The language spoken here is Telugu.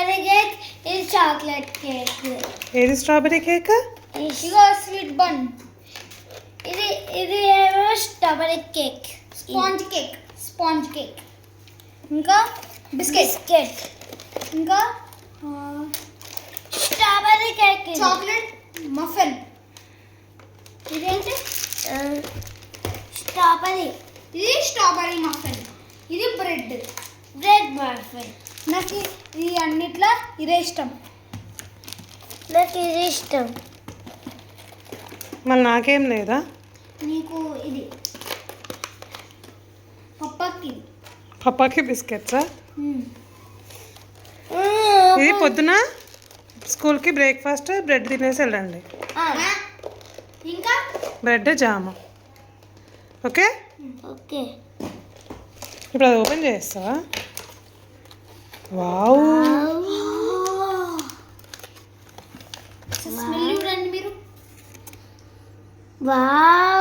స్ట్రాబెర్రీ కేక్, ఇది చాక్లెట్ కేక్. ఏది స్ట్రాబెర్రీ కేక్? ఇదిగో స్వీట్ బన్. ఇది ఏమో స్ట్రాబెర్రీ కేక్, స్పాంజ్ కేక్. ఇంకా బిస్కెట్. ఇంకా స్ట్రాబెర్రీ కేక్, చాక్లెట్ మఫిన్. ఇదేంటి? Strawberry muffin. ఇది బ్రెడ్ మఫిన్. నాకు ఇది అన్నిట్లో ఇదే ఇష్టం. నాకు ఇది ఇష్టం. మళ్ళీ నాకేం లేదా? నీకు ఇది పప్పాకి బిస్కెట్సా? ఇది పొద్దున స్కూల్కి బ్రేక్ఫాస్ట్ బ్రెడ్ తినేసి వెళ్ళండి. ఇంకా బ్రెడ్ జాము. Okay okay. ఇప్పుడు అది ఓపెన్ చేస్తావా? వావ్, స్మెల్ చూడండి మీరు. వావ్.